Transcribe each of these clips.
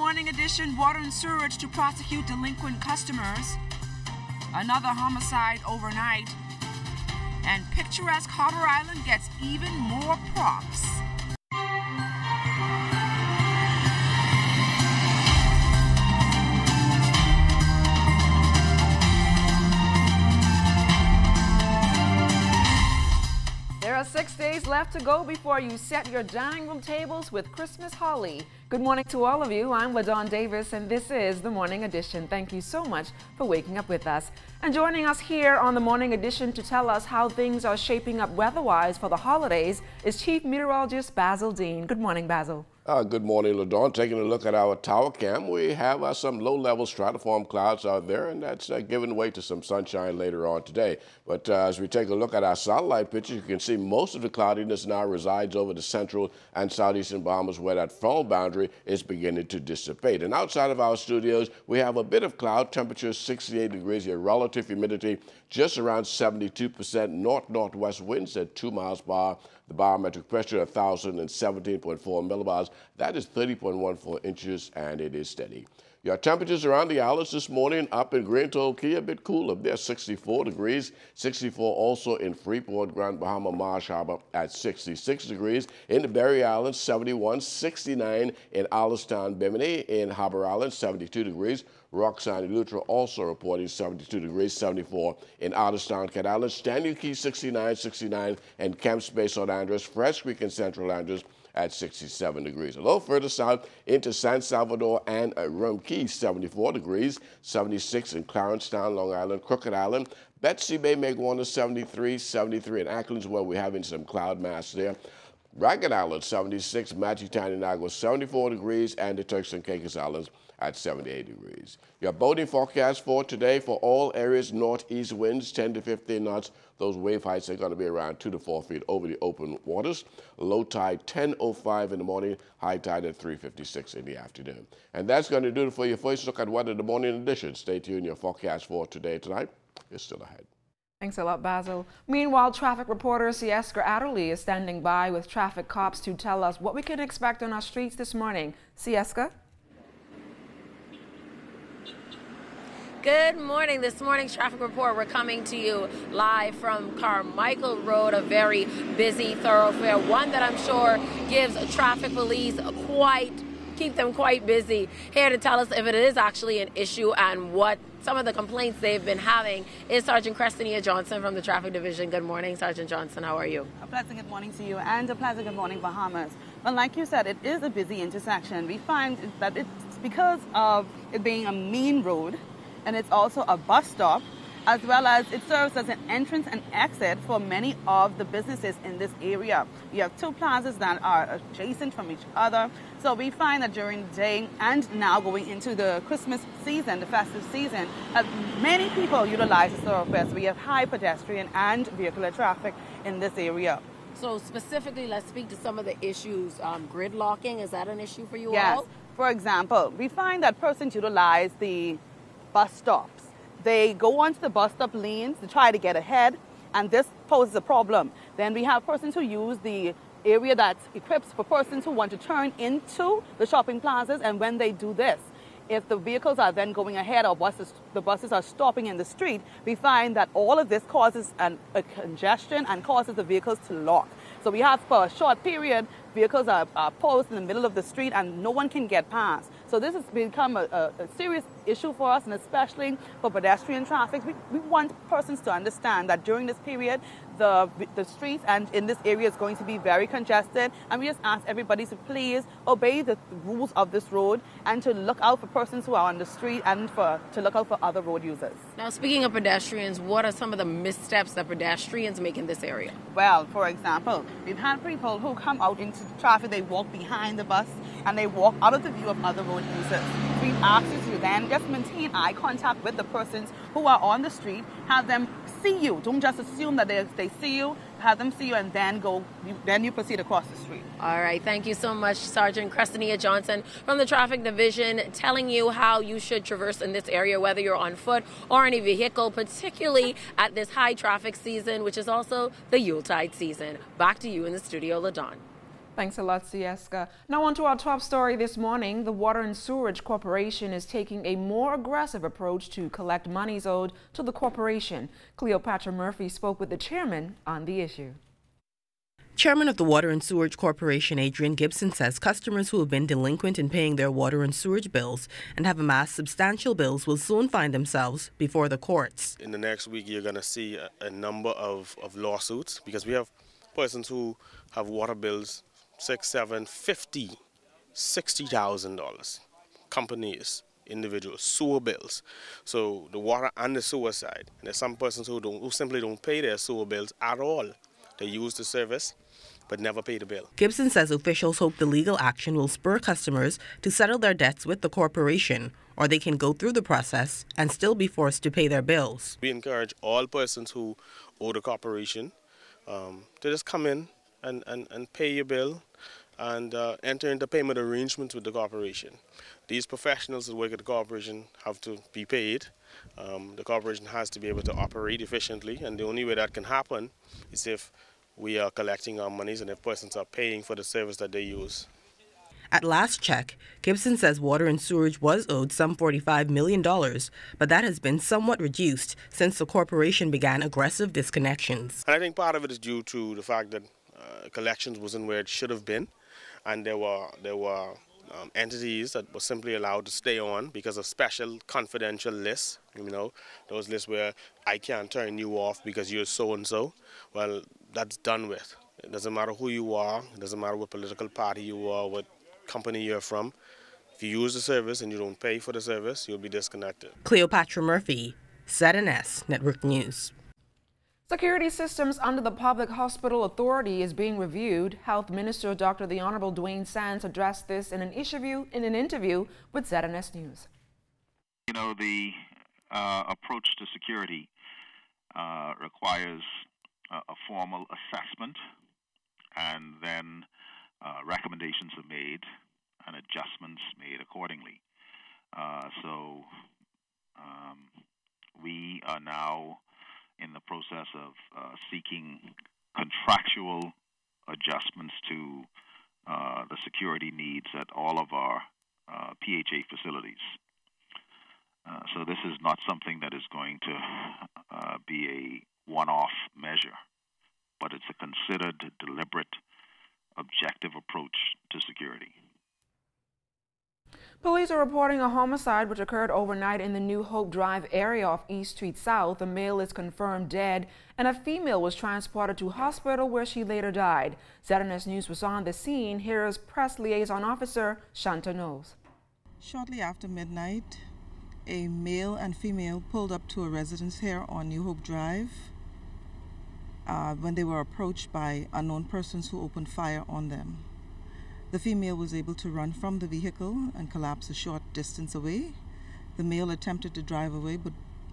Morning Edition, water and sewage to prosecute delinquent customers. Another homicide overnight. And picturesque Harbor Island gets even more props. There are 6 days left to go before you set your dining room tables with Christmas holly. Good morning to all of you. I'm LaDawn Davis, and this is The Morning Edition. Thank you so much for waking up with us. And joining us here on The Morning Edition to tell us how things are shaping up weather-wise for the holidays is Chief Meteorologist Basil Dean. Good morning, Basil. Good morning, LaDawn. Taking a look at our tower cam, we have some low-level stratiform clouds out there, and that's giving way to some sunshine later on today. But as we take a look at our satellite pictures, you can see most of the cloudiness now resides over the central and southeastern Bahamas, where that frontal boundary is beginning to dissipate. And outside of our studios, we have a bit of cloud, temperature 68 degrees, your relative humidity just around 72%, north-northwest winds at 2 miles per hour. The barometric pressure 1,017.4 millibars. That is 30.14 inches, and it is steady. Your temperatures around the islands this morning up in Grand Turkey, a bit cooler. There 64 degrees, 64 also in Freeport, Grand Bahama, Marsh Harbor at 66 degrees. In the Berry Islands, 71, 69 in Alistown, Bimini. In Harbor Island, 72 degrees. Roxanne and Lutra also reporting 72 degrees, 74 in Alistown, Cat Island. Stanley Key, 69, 69, and Camps Bay, St. Andrews. Fresh Creek and Central Andrews at 67 degrees. A little further south into San Salvador and Rum Key, 74 degrees, 76 in Clarencetown, Long Island, Crooked Island. Betsy Bay, Maguana, 73, 73 in Acklands, where we're having some cloud mass there. Ragged Island, 76, Magic Town in Agua, 74 degrees, and the Turks and Caicos Islands at 78 degrees. Your boating forecast for today for all areas, northeast winds 10 to 15 knots. Those wave heights are going to be around 2 to 4 feet over the open waters. Low tide 10:05 in the morning, high tide at 3:56 in the afternoon. And that's going to do it for your first look at weather in the morning edition. Stay tuned. Your forecast for today tonight is still ahead. Thanks a lot, Basil. Meanwhile, traffic reporter Sieska Adderley is standing by with traffic cops to tell us what we can expect on our streets this morning. Sieska? Good morning. This morning's traffic report, we're coming to you live from Carmichael Road, a very busy thoroughfare, one that I'm sure gives traffic police keep them quite busy. Here to tell us if it is actually an issue and what some of the complaints they've been having is Sergeant Crestania Johnson from the Traffic Division. Good morning, Sergeant Johnson. How are you? A pleasant good morning to you, and a pleasant good morning, Bahamas. Well, like you said, it is a busy intersection. We find that it's because of it being a main road, and it's also a bus stop, as well as it serves as an entrance and exit for many of the businesses in this area. You have two plazas that are adjacent from each other. So we find that during the day and now going into the Christmas season, the festive season, many people utilize the thoroughfare. So we have high pedestrian and vehicular traffic in this area. So specifically, let's speak to some of the issues. Gridlocking, is that an issue for you all? Yes. For example, we find that persons utilize the bus stops. They go onto the bus stop lanes to try to get ahead, and this poses a problem. Then we have persons who use the area that's equipped for persons who want to turn into the shopping plazas, and when they do this, if the vehicles are then going ahead or the buses are stopping in the street, we find that all of this causes a congestion and causes the vehicles to lock. So we have, for a short period, vehicles are posed in the middle of the street and no one can get past. So this has become a serious issue for us, and especially for pedestrian traffic. We want persons to understand that during this period, the streets and in this area is going to be very congested, and we just ask everybody to please obey the rules of this road and to look out for persons who are on the street and to look out for other road users. Now, speaking of pedestrians, what are some of the missteps that pedestrians make in this area? Well, for example, we've had people who come out into traffic, they walk behind the bus and they walk out of the view of other road users. We've asked you to then just maintain eye contact with the persons who are on the street, have them see you. Don't just assume that they see you, have them see you, and then you proceed across the street. All right, thank you so much, Sergeant Crestania Johnson from the Traffic Division, telling you how you should traverse in this area, whether you're on foot or in a vehicle, particularly at this high traffic season, which is also the Yuletide season. Back to you in the studio, LaDawn. Thanks a lot, Sieska. Now on to our top story this morning. The Water and Sewerage Corporation is taking a more aggressive approach to collect monies owed to the corporation. Cleopatra Murphy spoke with the chairman on the issue. Chairman of the Water and Sewerage Corporation, Adrian Gibson, says customers who have been delinquent in paying their water and sewage bills and have amassed substantial bills will soon find themselves before the courts. In the next week, you're going to see a number of lawsuits because we have persons who have water bills $6,000, $7,000, $50,000, $60,000. Companies, individuals, sewer bills. So the water and the sewer side. And there's some persons who simply don't pay their sewer bills at all. They use the service but never pay the bill. Gibson says officials hope the legal action will spur customers to settle their debts with the corporation, or they can go through the process and still be forced to pay their bills. We encourage all persons who owe the corporation to just come in and pay your bill and enter into payment arrangements with the corporation. These professionals that work at the corporation have to be paid. The corporation has to be able to operate efficiently, and the only way that can happen is if we are collecting our monies and if persons are paying for the service that they use. At last check, Gibson says water and sewerage was owed some $45 million, but that has been somewhat reduced since the corporation began aggressive disconnections. And I think part of it is due to the fact that collections wasn't where it should have been, and there were entities that were simply allowed to stay on because of special confidential lists. You know, those lists where I can't turn you off because you're so and so. Well, that's done with. It doesn't matter who you are. It doesn't matter what political party you are, what company you're from. If you use the service and you don't pay for the service, you'll be disconnected. Cleopatra Murphy, ZNS Network News. Security systems under the Public Hospital Authority is being reviewed. Health Minister Dr. The Honorable Dwayne Sands addressed this in an interview with ZNS News. You know, the approach to security requires a formal assessment, and then recommendations are made and adjustments made accordingly. So we are now in the process of seeking contractual adjustments to the security needs at all of our PHA facilities. So this is not something that is going to be a one-off measure, but it's a considered, deliberate, objective approach to security. Police are reporting a homicide which occurred overnight in the New Hope Drive area off East Street South. A male is confirmed dead and a female was transported to hospital where she later died. ZNS News was on the scene. Here's Press Liaison Officer Shanta Knowles. Shortly after midnight, a male and female pulled up to a residence here on New Hope Drive when they were approached by unknown persons who opened fire on them. The female was able to run from the vehicle and collapse a short distance away. The male attempted to drive away but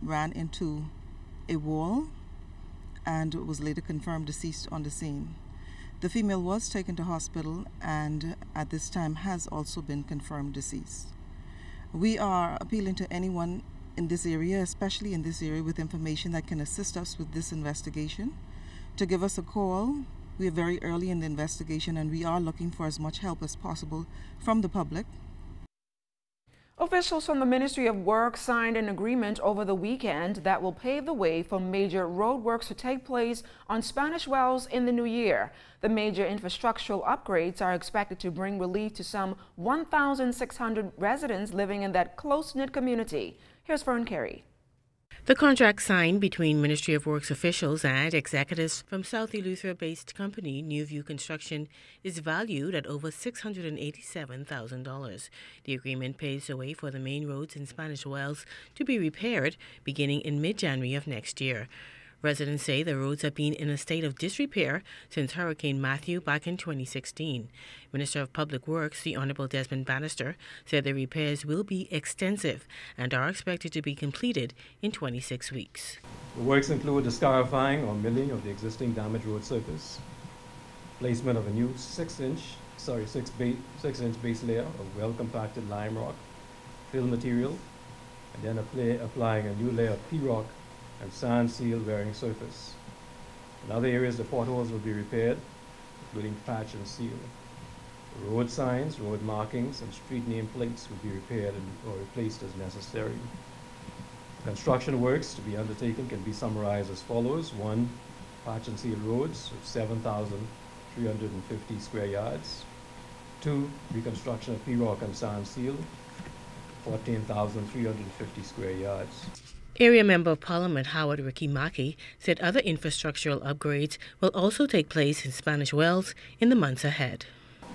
ran into a wall and was later confirmed deceased on the scene. The female was taken to hospital and at this time has also been confirmed deceased. We are appealing to anyone in this area, especially in this area, with information that can assist us with this investigation, to give us a call. We are very early in the investigation and we are looking for as much help as possible from the public. Officials from the Ministry of Work signed an agreement over the weekend that will pave the way for major road works to take place on Spanish Wells in the new year. The major infrastructural upgrades are expected to bring relief to some 1,600 residents living in that close-knit community. Here's Fern Carey. The contract signed between Ministry of Works officials and executives from South Eleuthera-based company New View Construction is valued at over $687,000. The agreement paves the way for the main roads in Spanish Wells to be repaired beginning in mid-January of next year. Residents say the roads have been in a state of disrepair since Hurricane Matthew back in 2016. Minister of Public Works, the Honorable Desmond Bannister, said the repairs will be extensive and are expected to be completed in 26 weeks. The works include the scarifying or milling of the existing damaged road surface, placement of a new 6-inch base layer of well-compacted lime rock, fill material, and then applying a new layer of P-rock and sand seal wearing surface. In other areas, the potholes will be repaired, including patch and seal. Road signs, road markings, and street name plates will be repaired or replaced as necessary. Construction works to be undertaken can be summarized as follows. 1. Patch and seal roads of 7,350 square yards. 2. Reconstruction of P-rock and sand seal, 14,350 square yards. Area Member of Parliament Howard Ricky Mackey said other infrastructural upgrades will also take place in Spanish Wells in the months ahead.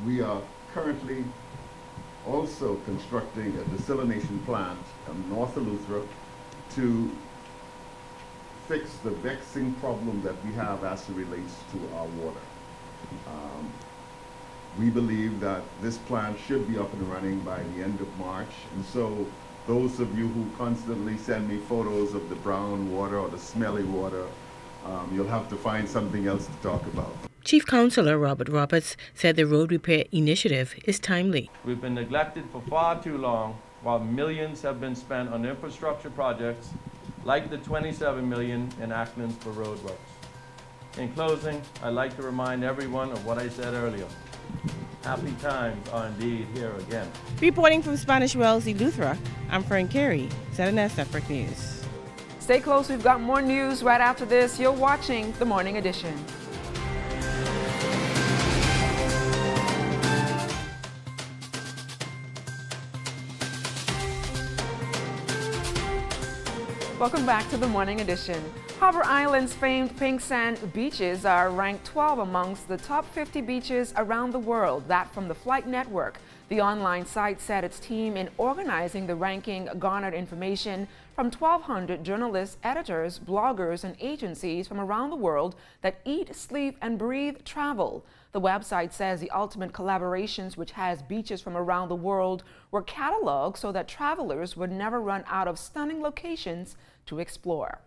We are currently also constructing a desalination plant north of Eleuthera to fix the vexing problem that we have as it relates to our water. We believe that this plant should be up and running by the end of March, and so those of you who constantly send me photos of the brown water or the smelly water, you'll have to find something else to talk about. Chief Councillor Robert Roberts said the road repair initiative is timely. We've been neglected for far too long, while millions have been spent on infrastructure projects like the $27 million in Acklands for roadworks. In closing, I'd like to remind everyone of what I said earlier. Happy times are indeed here again. Reporting from Spanish Wells, Eleuthera, I'm Fern Carey, ZNS Network News. Stay close, we've got more news right after this. You're watching The Morning Edition. Welcome back to The Morning Edition. Harbor Island's famed pink sand beaches are ranked 12 amongst the top 50 beaches around the world. That from the Flight Network. The online site said its team in organizing the ranking garnered information from 1,200 journalists, editors, bloggers, and agencies from around the world that eat, sleep, and breathe travel. The website says the ultimate collaborations, which has beaches from around the world, were cataloged so that travelers would never run out of stunning locations to explore.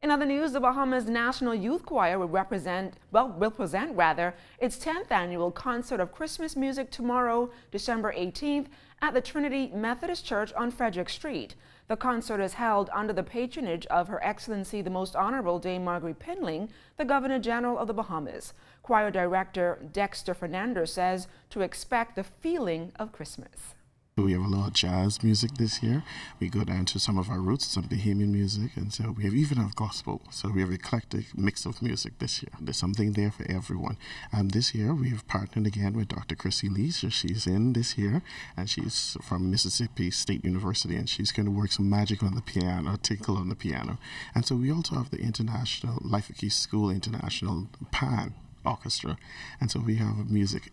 In other news, the Bahamas National Youth Choir will present its 10th annual concert of Christmas music tomorrow, December 18th, at the Trinity Methodist Church on Frederick Street. The concert is held under the patronage of Her Excellency the Most Honorable Dame Marguerite Pinling, the Governor General of the Bahamas. Choir Director Dexter Fernandez says to expect the feeling of Christmas. We have a lot of jazz music this year. We go down to some of our roots, some Bahamian music, and so we even have gospel. So we have an eclectic mix of music this year. There's something there for everyone. This year we have partnered again with Dr. Chrissy Lee. So she's in this year, and she's from Mississippi State University, and she's going to work some magic on the piano, tinkle on the piano. And so we also have the International Life of Key School International Pan Orchestra, and so we have music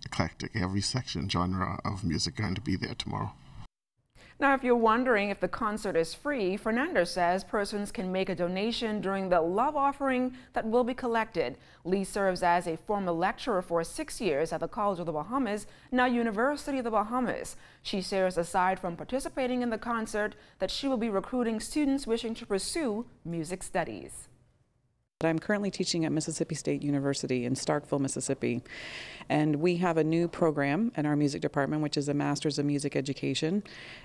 eclectic, every section, genre of music going to be there tomorrow. Now, if you're wondering if the concert is free, Fernandez says persons can make a donation during the love offering that will be collected. Lee serves as a former lecturer for 6 years at the College of the Bahamas, now University of the Bahamas. She shares, aside from participating in the concert, that she will be recruiting students wishing to pursue music studies. I'm currently teaching at Mississippi State University in Starkville, Mississippi, and we have a new program in our music department, which is a Master's of Music Education,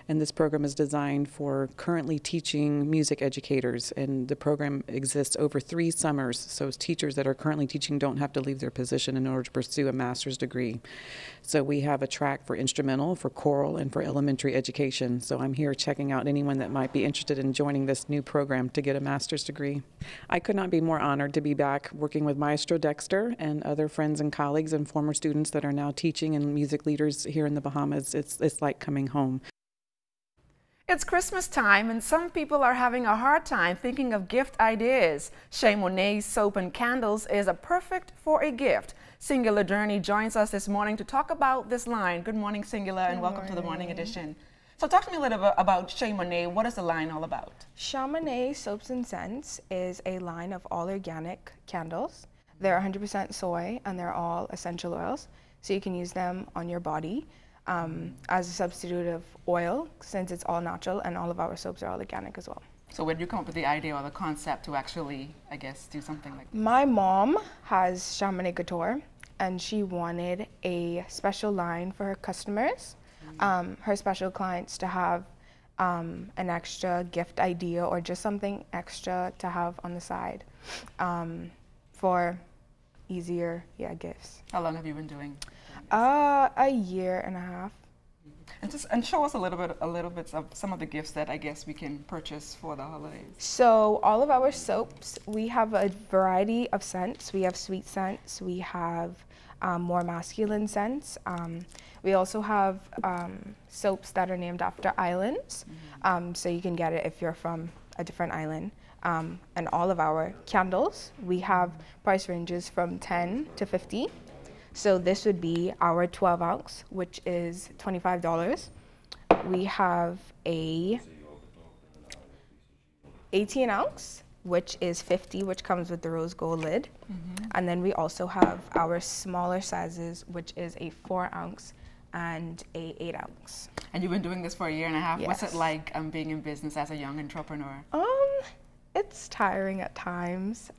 and this program is designed for currently teaching music educators, and the program exists over 3 summers, so teachers that are currently teaching don't have to leave their position in order to pursue a master's degree. So we have a track for instrumental, for choral, and for elementary education, so I'm here checking out anyone that might be interested in joining this new program to get a master's degree. I could not be more honored to be back working with Maestro Dexter and other friends and colleagues and former students that are now teaching and music leaders here in the Bahamas. It's like coming home. It's Christmas time, and some people are having a hard time thinking of gift ideas. Chez Monet Soap and Candles is perfect for a gift. Singular Journey joins us this morning to talk about this line. Good morning, Singular, and welcome to the Morning Edition. So talk to me a little bit about Chez Monet. What is the line all about? Chez Monet Soaps and Scents is a line of all organic candles. They're 100% soy, and they're all essential oils, so you can use them on your body as a substitute of oil, since it's all natural, and all of our soaps are all organic as well. So where did you come up with the idea or the concept to actually, I guess, do something like that? My mom has Chez Monet Couture, and she wanted a special line for her customers. Her special clients to have an extra gift idea or just something extra to have on the side for easier gifts. How long have you been doing? A year and a half. And show us a little bit of some of the gifts that I guess we can purchase for the holidays. So all of our soaps, we have a variety of scents. We have sweet scents. We have more masculine scents. We also have soaps that are named after islands. So you can get it if you're from a different island. And all of our candles, we have price ranges from 10 to 50. So this would be our 12 ounce, which is $25. We have a 18 ounce, which is $50, which comes with the rose gold lid. And then we also have our smaller sizes, which is a 4 ounce and a 8 ounce. And you've been doing this for a year and a half. Yes. What's it like being in business as a young entrepreneur? It's tiring at times,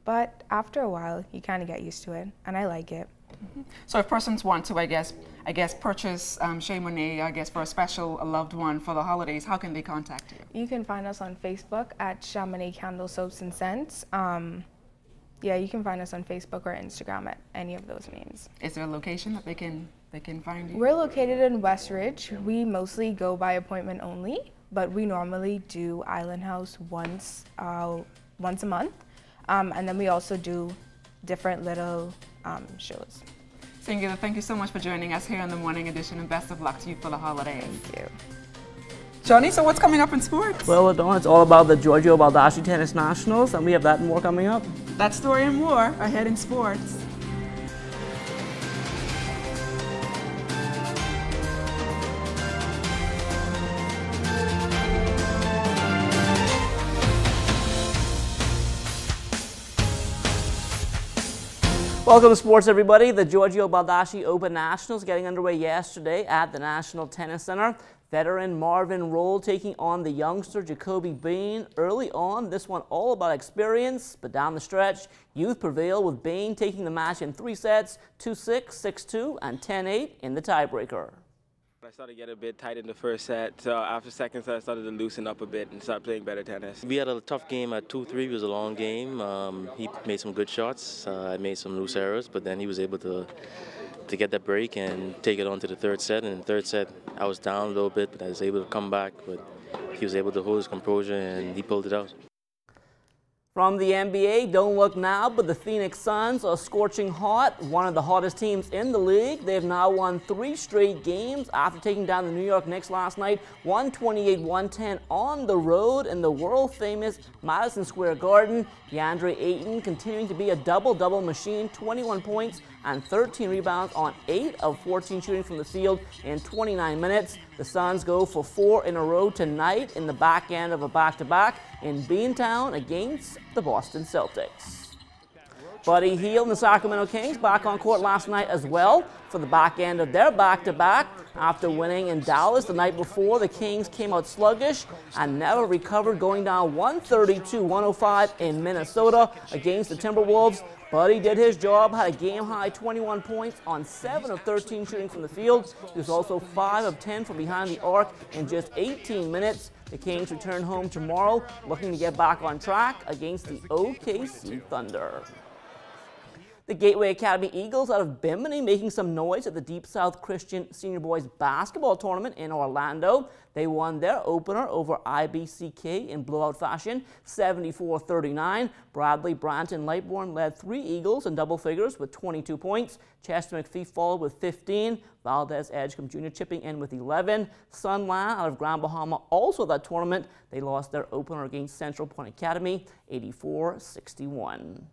but after a while, you kind of get used to it, and I like it. So if persons want to, I guess purchase Shea Monet, I guess, for a special loved one for the holidays, how can they contact you? You can find us on Facebook at Shea Monet Candle Soaps and Scents. Yeah, you can find us on Facebook or Instagram at any of those names. Is there a location that they can find you? We're located in Westridge. We mostly go by appointment only, but we normally do Island House once a month. And then we also do different little shows. Singular, thank you so much for joining us here in the Morning Edition, and best of luck to you for the holidays. Thank you. Johnny, so what's coming up in sports? Well, Dawn, it's all about the Giorgio Baldacci Tennis Nationals, and we have that and more coming up. That story and more ahead in sports. Welcome to sports, everybody. The Giorgio Baldacci Open Nationals getting underway yesterday at the National Tennis Center. Veteran Marvin Roll taking on the youngster Jacoby Bain. Early on, this one all about experience, but down the stretch, youth prevailed with Bain taking the match in 3 sets, 2-6, 6-2, and 10-8 in the tiebreaker. I started to get a bit tight in the first set. So after second set, I started to loosen up a bit and start playing better tennis. We had a tough game at 2-3. It was a long game. He made some good shots. I made some loose errors, but then he was able to get that break and take it on to the third set. And in the third set, I was down a little bit, but I was able to come back. But he was able to hold his composure, and he pulled it out. From the NBA, don't look now, but the Phoenix Suns are scorching hot, one of the hottest teams in the league. They've now won 3 straight games after taking down the New York Knicks last night, 128-110 on the road in the world-famous Madison Square Garden. DeAndre Ayton continuing to be a double-double machine, 21 points and 13 rebounds on 8 of 14 shooting from the field in 29 minutes. The Suns go for 4 in a row tonight in the back end of a back-to-back in Beantown against the Boston Celtics. Buddy Hield and the Sacramento Kings back on court last night as well for the back end of their back-to-back. After winning in Dallas the night before, the Kings came out sluggish and never recovered, going down 132-105 in Minnesota against the Timberwolves. Buddy did his job, had a game-high 21 points on 7 of 13 shooting from the field. He was also 5 of 10 from behind the arc in just 18 minutes. The Kings return home tomorrow, looking to get back on track against the OKC Thunder. The Gateway Academy Eagles out of Bimini making some noise at the Deep South Christian Senior Boys Basketball Tournament in Orlando. They won their opener over IBCK in blowout fashion, 74-39. Bradley Branton Lightbourne led 3 Eagles in double figures with 22 points. Chester McPhee followed with 15. Valdez Edgecombe Jr. chipping in with 11. Sunland out of Grand Bahama also that tournament. They lost their opener against Central Point Academy, 84-61.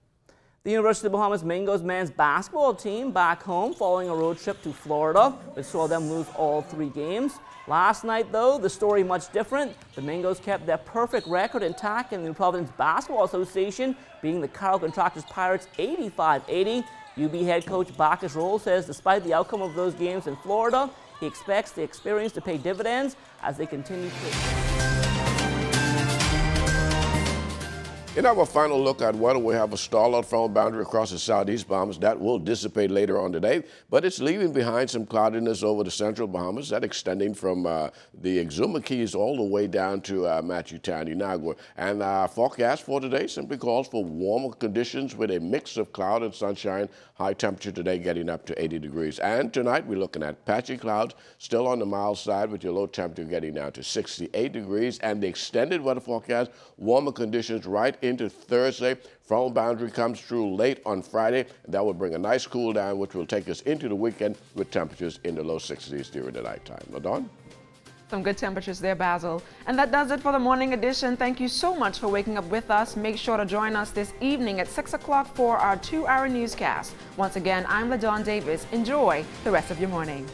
The University of Bahamas Mingos men's basketball team back home following a road trip to Florida, which saw them lose all 3 games. Last night, though, the story much different. The Mingos kept their perfect record intact in the New Providence Basketball Association, beating the Carroll Contractors Pirates 85-80. UB head coach Bacchus Roll says despite the outcome of those games in Florida, he expects the experience to pay dividends as they continue to... In our final look at weather, we have a stall-out front boundary across the southeast Bahamas. That will dissipate later on today, but it's leaving behind some cloudiness over the central Bahamas, that extending from the Exuma Keys all the way down to Matutan, Inagua. And forecast for today simply calls for warmer conditions with a mix of cloud and sunshine. High temperature today getting up to 80 degrees. And tonight we're looking at patchy clouds, still on the mild side with your low temperature getting down to 68 degrees. And the extended weather forecast, warmer conditions right into Thursday. Front boundary comes through late on Friday. That will bring a nice cool down, which will take us into the weekend with temperatures in the low 60s during the nighttime. LaDawn? Some good temperatures there, Basil. And that does it for the morning edition. Thank you so much for waking up with us. Make sure to join us this evening at 6 o'clock for our 2-hour newscast. Once again, I'm LaDawn Davis. Enjoy the rest of your morning.